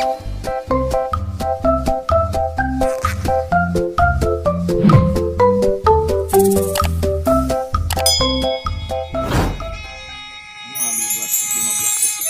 Ambil buat 15 tusuk.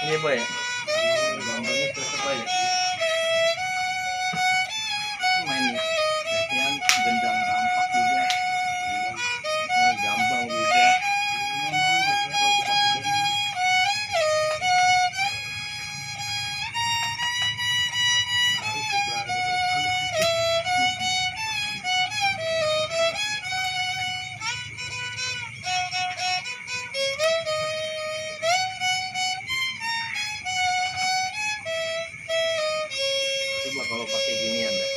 Ini boy, gambarnya cocok aja. Main yang gendang rampak juga, gambang juga. Coba kalau pakai ginian dah.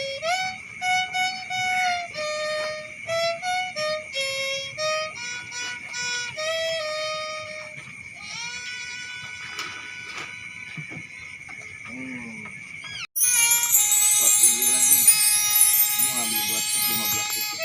Buat ini lagi. Mau ambil buat 15 tusuk.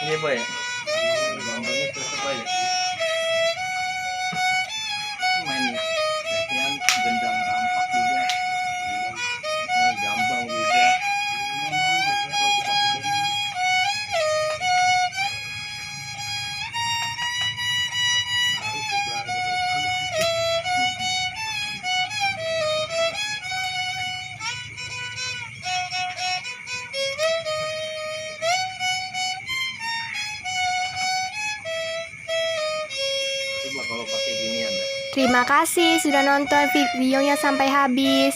Ini boy, gambarnya cocok aja. Main yang gendang rampak juga, gambang juga. Coba kalau pakai ginian dah. Terima kasih sudah nonton videonya sampai habis.